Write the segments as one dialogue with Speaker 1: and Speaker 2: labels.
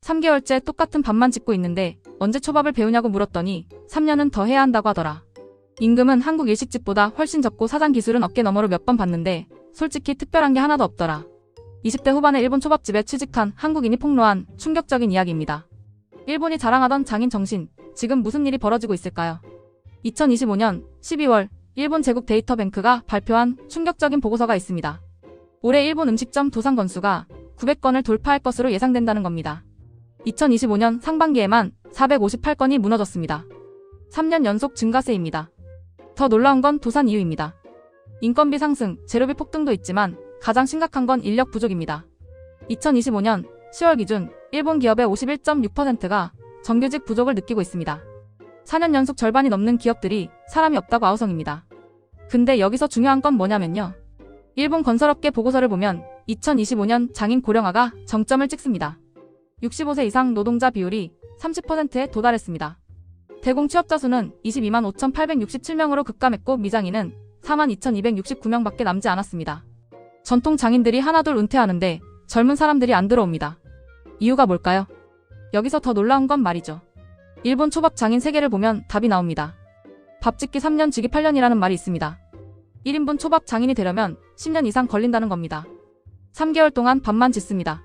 Speaker 1: 3개월째 똑같은 밥만 짓고 있는데 언제 초밥을 배우냐고 물었더니 3년은 더 해야 한다고 하더라. 임금은 한국 일식집보다 훨씬 적고 사장 기술은 어깨 너머로 몇 번 봤는데 솔직히 특별한 게 하나도 없더라. 20대 후반에 일본 초밥집에 취직한 한국인이 폭로한 충격적인 이야기입니다. 일본이 자랑하던 장인 정신, 지금 무슨 일이 벌어지고 있을까요? 2025년 12월 일본 제국 데이터뱅크가 발표한 충격적인 보고서가 있습니다. 올해 일본 음식점 도산 건수가 900건을 돌파할 것으로 예상된다는 겁니다. 2025년 상반기에만 458건이 무너졌습니다. 3년 연속 증가세입니다. 더 놀라운 건 도산 이유입니다. 인건비 상승, 재료비 폭등도 있지만 가장 심각한 건 인력 부족입니다. 2025년 10월 기준 일본 기업의 51.6%가 정규직 부족을 느끼고 있습니다. 4년 연속 절반이 넘는 기업들이 사람이 없다고 아우성입니다. 근데 여기서 중요한 건 뭐냐면요. 일본 건설업계 보고서를 보면 2025년 장인 고령화가 정점을 찍습니다. 65세 이상 노동자 비율이 30%에 도달했습니다. 대공 취업자 수는 22만 5,867명으로 급감했고 미장인은 4만 2,269명밖에 남지 않았습니다. 전통 장인들이 하나둘 은퇴하는데 젊은 사람들이 안 들어옵니다. 이유가 뭘까요? 여기서 더 놀라운 건 말이죠. 일본 초밥 장인 세계를 보면 답이 나옵니다. 밥 짓기 3년 쥐기 8년이라는 말이 있습니다. 1인분 초밥 장인이 되려면 10년 이상 걸린다는 겁니다. 3개월 동안 밥만 짓습니다.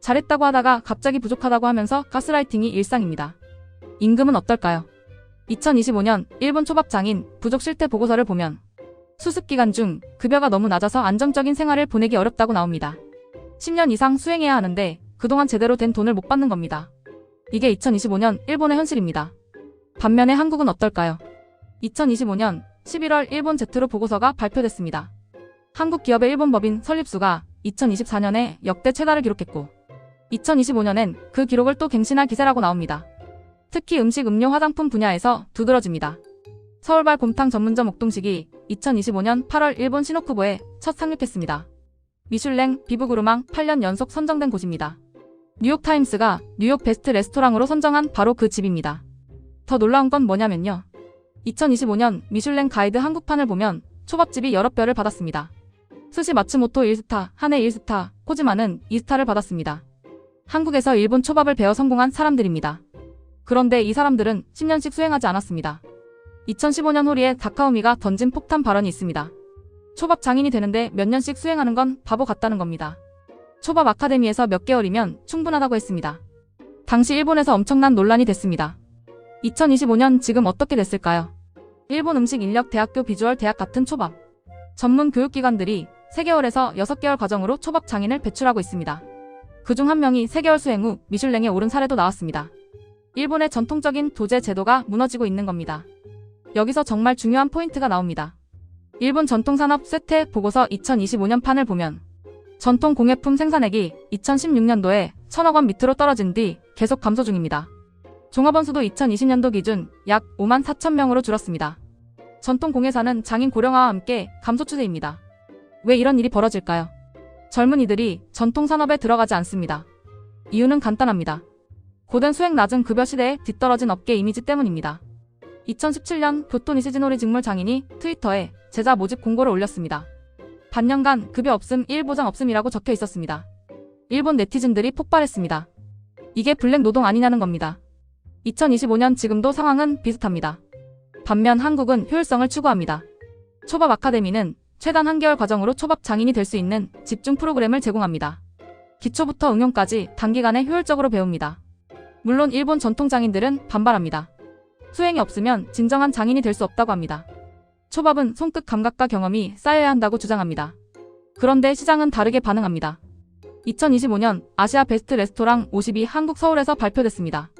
Speaker 1: 잘했다고 하다가 갑자기 부족하다고 하면서 가스라이팅이 일상입니다. 임금은 어떨까요? 2025년 일본 초밥 장인 부족 실태 보고서를 보면 수습기간 중 급여가 너무 낮아서 안정적인 생활을 보내기 어렵다고 나옵니다. 10년 이상 수행해야 하는데 그동안 제대로 된 돈을 못 받는 겁니다. 이게 2025년 일본의 현실입니다. 반면에 한국은 어떨까요? 2025년 11월 일본 제트로 보고서가 발표됐습니다. 한국 기업의 일본 법인 설립수가 2024년에 역대 최다를 기록했고 2025년엔 그 기록을 또 갱신할 기세라고 나옵니다. 특히 음식, 음료, 화장품 분야에서 두드러집니다. 서울발 곰탕 전문점 옥동식이 2025년 8월 일본 시노쿠보에 첫 상륙했습니다. 미슐랭, 비브그루망 8년 연속 선정된 곳입니다. 뉴욕타임스가 뉴욕 베스트 레스토랑으로 선정한 바로 그 집입니다. 더 놀라운 건 뭐냐면요. 2025년 미슐랭 가이드 한국판을 보면 초밥집이 여러 뼈를 받았습니다. 스시 마츠모토 1스타, 하네 1스타, 코지마는 2스타를 받았습니다. 한국에서 일본 초밥을 배워 성공한 사람들입니다. 그런데 이 사람들은 10년씩 수행하지 않았습니다. 2015년 호리에 다카오미가 던진 폭탄 발언이 있습니다. 초밥 장인이 되는데 몇 년씩 수행하는 건 바보 같다는 겁니다. 초밥 아카데미에서 몇 개월이면 충분하다고 했습니다. 당시 일본에서 엄청난 논란이 됐습니다. 2025년 지금 어떻게 됐을까요? 일본 음식 인력 대학교 비주얼 대학 같은 초밥 전문 교육기관들이 3개월에서 6개월 과정으로 초밥 장인을 배출하고 있습니다. 그중 한 명이 3개월 수행 후 미슐랭에 오른 사례도 나왔습니다. 일본의 전통적인 도제 제도가 무너지고 있는 겁니다. 여기서 정말 중요한 포인트가 나옵니다. 일본 전통산업 쇠퇴 보고서 2025년 판을 보면 전통 공예품 생산액이 2016년도에 1,000억 원 밑으로 떨어진 뒤 계속 감소 중입니다. 종업원 수도 2020년도 기준 약 5만 4천 명으로 줄었습니다. 전통 공예사는 장인 고령화와 함께 감소 추세입니다. 왜 이런 일이 벌어질까요? 젊은이들이 전통 산업에 들어가지 않습니다. 이유는 간단합니다. 고된 수행 낮은 급여 시대에 뒤떨어진 업계 이미지 때문입니다. 2017년 교토 니시지노리 직물 장인이 트위터에 제자 모집 공고를 올렸습니다. 반년간 급여 없음 1 보장 없음이라고 적혀 있었습니다. 일본 네티즌들이 폭발했습니다. 이게 블랙 노동 아니냐는 겁니다. 2025년 지금도 상황은 비슷합니다. 반면 한국은 효율성을 추구합니다. 초밥 아카데미는 최단 한개월 과정으로 초밥 장인이 될 수 있는 집중 프로그램을 제공합니다. 기초부터 응용까지 단기간에 효율적으로 배웁니다. 물론 일본 전통 장인들은 반발합니다. 수행이 없으면 진정한 장인이 될 수 없다고 합니다. 초밥은 손끝 감각과 경험이 쌓여야 한다고 주장합니다. 그런데 시장은 다르게 반응합니다. 2025년 아시아 베스트 레스토랑 50이 한국 서울에서 발표됐습니다.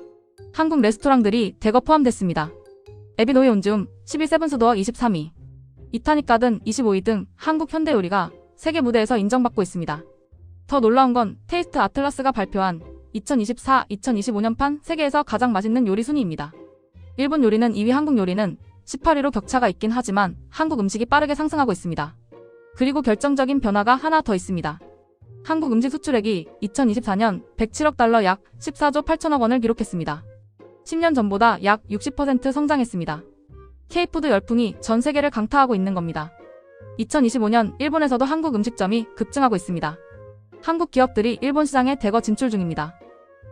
Speaker 1: 한국 레스토랑들이 대거 포함됐습니다. 에비노이 온즈움 11세븐스도어 23위, 이타닉 가든 25위 등 한국 현대 요리가 세계 무대에서 인정받고 있습니다. 더 놀라운 건 테이스트 아틀라스가 발표한 2024-2025년판 세계에서 가장 맛있는 요리 순위입니다. 일본 요리는 2위, 한국 요리는 18위로 격차가 있긴 하지만 한국 음식이 빠르게 상승하고 있습니다. 그리고 결정적인 변화가 하나 더 있습니다. 한국 음식 수출액이 2024년 107억 달러 약 14조 8천억 원을 기록했습니다. 10년 전보다 약 60% 성장했습니다. K푸드 열풍이 전 세계를 강타하고 있는 겁니다. 2025년 일본에서도 한국 음식점이 급증하고 있습니다. 한국 기업들이 일본 시장에 대거 진출 중입니다.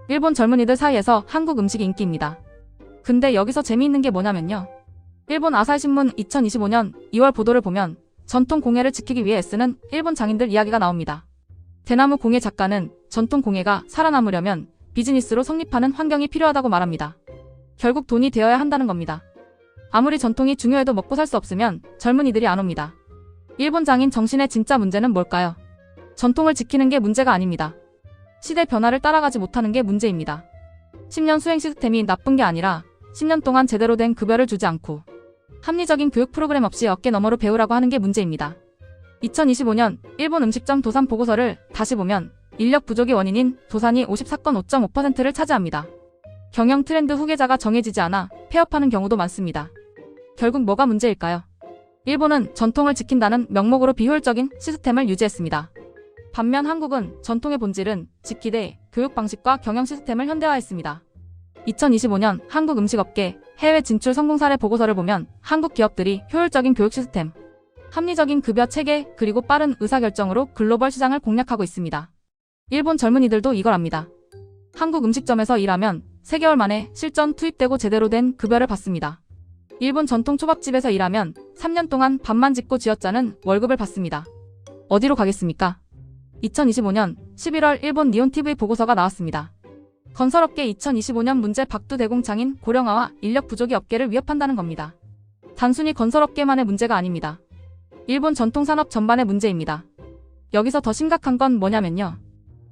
Speaker 1: 일본 젊은이들 사이에서 한국 음식이 인기입니다. 근데 여기서 재미있는 게 뭐냐면요. 일본 아사히신문 2025년 2월 보도를 보면 전통 공예를 지키기 위해 애쓰는 일본 장인들 이야기가 나옵니다. 대나무 공예 작가는 전통 공예가 살아남으려면 비즈니스로 성립하는 환경이 필요하다고 말합니다. 결국 돈이 되어야 한다는 겁니다. 아무리 전통이 중요해도 먹고 살 수 없으면 젊은이들이 안 옵니다. 일본 장인 정신의 진짜 문제는 뭘까요? 전통을 지키는 게 문제가 아닙니다. 시대 변화를 따라가지 못하는 게 문제입니다. 10년 수행 시스템이 나쁜 게 아니라 10년 동안 제대로 된 급여를 주지 않고 합리적인 교육 프로그램 없이 어깨 너머로 배우라고 하는 게 문제입니다. 2025년 일본 음식점 도산 보고서를 다시 보면 인력 부족이 원인인 도산이 54건 5.5%를 차지합니다. 경영 트렌드 후계자가 정해지지 않아 폐업하는 경우도 많습니다. 결국 뭐가 문제일까요? 일본은 전통을 지킨다는 명목으로 비효율적인 시스템을 유지했습니다. 반면 한국은 전통의 본질은 지키되 교육 방식과 경영 시스템을 현대화했습니다. 2025년 한국 음식업계 해외 진출 성공 사례 보고서를 보면 한국 기업들이 효율적인 교육 시스템, 합리적인 급여 체계 그리고 빠른 의사결정으로 글로벌 시장을 공략하고 있습니다. 일본 젊은이들도 이걸 압니다. 한국 음식점에서 일하면 3개월 만에 실전 투입되고 제대로 된 급여를 받습니다. 일본 전통 초밥집에서 일하면 3년 동안 밥만 짓고 쥐어짜는 월급을 받습니다. 어디로 가겠습니까? 2025년 11월 일본 니온TV 보고서가 나왔습니다. 건설업계 2025년 문제 박두대공 장인 고령화와 인력 부족이 업계를 위협한다는 겁니다. 단순히 건설업계만의 문제가 아닙니다. 일본 전통산업 전반의 문제입니다. 여기서 더 심각한 건 뭐냐면요.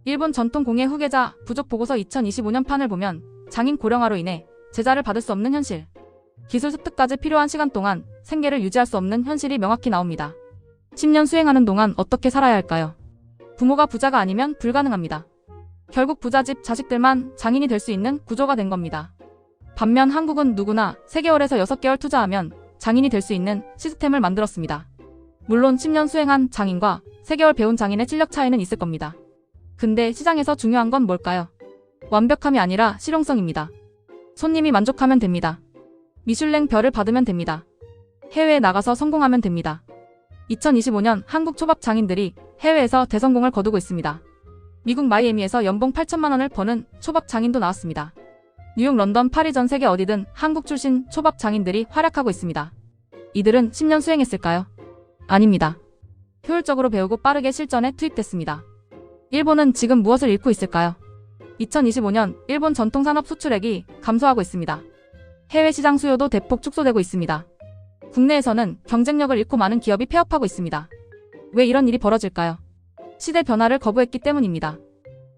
Speaker 1: 일본 전통공예 후계자 부족 보고서 2025년 판을 보면 장인 고령화로 인해 제자를 받을 수 없는 현실, 기술 습득까지 필요한 시간 동안 생계를 유지할 수 없는 현실이 명확히 나옵니다. 10년 수행하는 동안 어떻게 살아야 할까요? 부모가 부자가 아니면 불가능합니다. 결국 부잣집 자식들만 장인이 될 수 있는 구조가 된 겁니다. 반면 한국은 누구나 3개월에서 6개월 투자하면 장인이 될 수 있는 시스템을 만들었습니다. 물론 10년 수행한 장인과 3개월 배운 장인의 실력 차이는 있을 겁니다. 근데 시장에서 중요한 건 뭘까요? 완벽함이 아니라 실용성입니다. 손님이 만족하면 됩니다. 미슐랭 별을 받으면 됩니다. 해외에 나가서 성공하면 됩니다. 2025년 한국 초밥 장인들이 해외에서 대성공을 거두고 있습니다. 미국 마이애미에서 연봉 8천만 원을 버는 초밥 장인도 나왔습니다. 뉴욕, 런던, 파리 전 세계 어디든 한국 출신 초밥 장인들이 활약하고 있습니다. 이들은 10년 수행했을까요? 아닙니다. 효율적으로 배우고 빠르게 실전에 투입됐습니다. 일본은 지금 무엇을 잃고 있을까요? 2025년 일본 전통산업 수출액이 감소하고 있습니다. 해외 시장 수요도 대폭 축소되고 있습니다. 국내에서는 경쟁력을 잃고 많은 기업이 폐업하고 있습니다. 왜 이런 일이 벌어질까요? 시대 변화를 거부했기 때문입니다.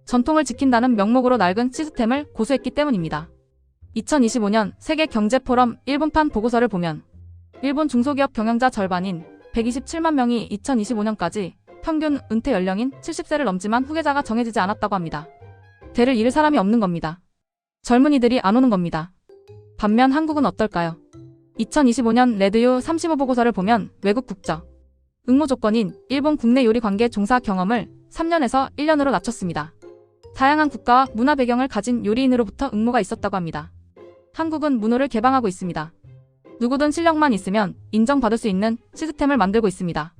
Speaker 1: 전통을 지킨다는 명목으로 낡은 시스템을 고수했기 때문입니다. 2025년 세계경제포럼 일본판 보고서를 보면 일본 중소기업 경영자 절반인 127만 명이 2025년까지 평균 은퇴 연령인 70세를 넘지만 후계자가 정해지지 않았다고 합니다. 대를 이을 사람이 없는 겁니다. 젊은이들이 안 오는 겁니다. 반면 한국은 어떨까요? 2025년 레드유 35 보고서를 보면 외국 국적, 응모 조건인 일본 국내 요리 관계 종사 경험을 3년에서 1년으로 낮췄습니다. 다양한 국가와 문화 배경을 가진 요리인으로부터 응모가 있었다고 합니다. 한국은 문호를 개방하고 있습니다. 누구든 실력만 있으면 인정받을 수 있는 시스템을 만들고 있습니다.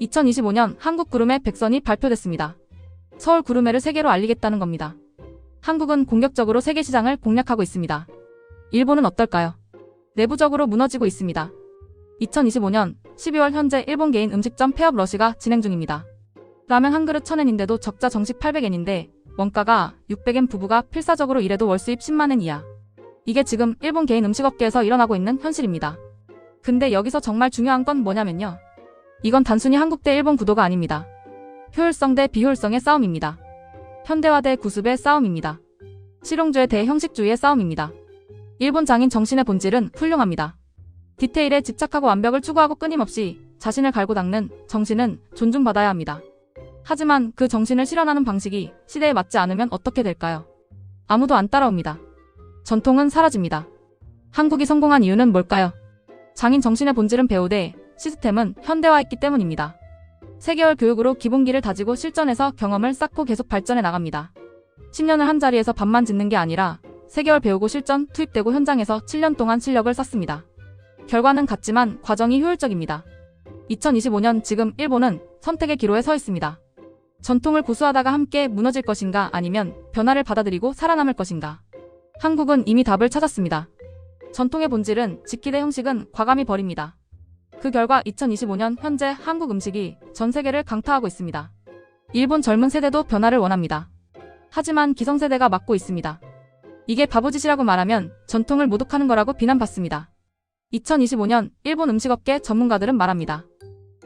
Speaker 1: 2025년 한국 구르메 백선이 발표됐습니다. 서울 구르메를 세계로 알리겠다는 겁니다. 한국은 공격적으로 세계 시장을 공략하고 있습니다. 일본은 어떨까요? 내부적으로 무너지고 있습니다. 2025년 12월 현재 일본 개인 음식점 폐업 러시가 진행 중입니다. 라면 한 그릇 1,000엔인데도 적자 정식 800엔인데 원가가 600엔 부부가 필사적으로 일해도 월수입 10만엔 이하. 이게 지금 일본 개인 음식업계에서 일어나고 있는 현실입니다. 근데 여기서 정말 중요한 건 뭐냐면요. 이건 단순히 한국 대 일본 구도가 아닙니다. 효율성 대 비효율성의 싸움입니다. 현대화 대 구습의 싸움입니다. 실용주의 대 형식주의의 싸움입니다. 일본 장인 정신의 본질은 훌륭합니다. 디테일에 집착하고 완벽을 추구하고 끊임없이 자신을 갈고 닦는 정신은 존중받아야 합니다. 하지만 그 정신을 실현하는 방식이 시대에 맞지 않으면 어떻게 될까요? 아무도 안 따라옵니다. 전통은 사라집니다. 한국이 성공한 이유는 뭘까요? 장인 정신의 본질은 배우되 시스템은 현대화했기 때문입니다. 3개월 교육으로 기본기를 다지고 실전에서 경험을 쌓고 계속 발전해 나갑니다. 10년을 한 자리에서 밥만 짓는 게 아니라 3개월 배우고 실전 투입되고 현장에서 7년 동안 실력을 쌓습니다. 결과는 같지만 과정이 효율적입니다. 2025년 지금 일본은 선택의 기로에 서 있습니다. 전통을 고수하다가 함께 무너질 것인가 아니면 변화를 받아들이고 살아남을 것인가. 한국은 이미 답을 찾았습니다. 전통의 본질은 지키되 형식은 과감히 버립니다. 그 결과 2025년 현재 한국 음식이 전 세계를 강타하고 있습니다. 일본 젊은 세대도 변화를 원합니다. 하지만 기성세대가 막고 있습니다. 이게 바보짓이라고 말하면 전통을 모독하는 거라고 비난받습니다. 2025년 일본 음식업계 전문가들은 말합니다.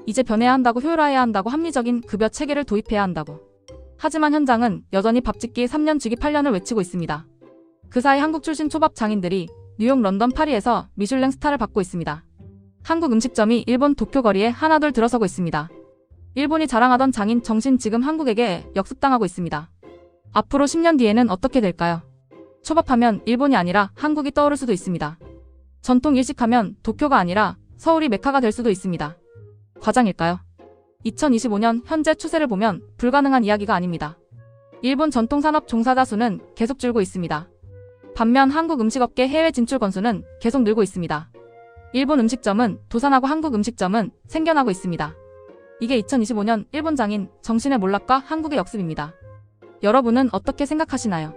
Speaker 1: 이제 변해야 한다고, 효율화해야 한다고, 합리적인 급여 체계를 도입해야 한다고. 하지만 현장은 여전히 밥짓기 3년 주기 8년을 외치고 있습니다. 그 사이 한국 출신 초밥 장인들이 뉴욕, 런던, 파리에서 미슐랭 스타를 받고 있습니다. 한국 음식점이 일본 도쿄 거리에 하나둘 들어서고 있습니다. 일본이 자랑하던 장인 정신 지금 한국에게 역습당하고 있습니다. 앞으로 10년 뒤에는 어떻게 될까요? 초밥하면 일본이 아니라 한국이 떠오를 수도 있습니다. 전통 일식하면 도쿄가 아니라 서울이 메카가 될 수도 있습니다. 과장일까요? 2025년 현재 추세를 보면 불가능한 이야기가 아닙니다. 일본 전통산업 종사자 수는 계속 줄고 있습니다. 반면 한국 음식업계 해외 진출 건수는 계속 늘고 있습니다. 일본 음식점은 도산하고 한국 음식점은 생겨나고 있습니다. 이게 2025년 일본 장인 정신의 몰락과 한국의 역습입니다. 여러분은 어떻게 생각하시나요?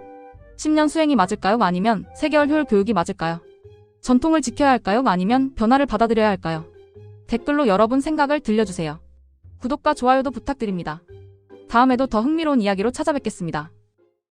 Speaker 1: 10년 수행이 맞을까요? 아니면 3개월 효율 교육이 맞을까요? 전통을 지켜야 할까요? 아니면 변화를 받아들여야 할까요? 댓글로 여러분 생각을 들려주세요. 구독과 좋아요도 부탁드립니다. 다음에도 더 흥미로운 이야기로 찾아뵙겠습니다.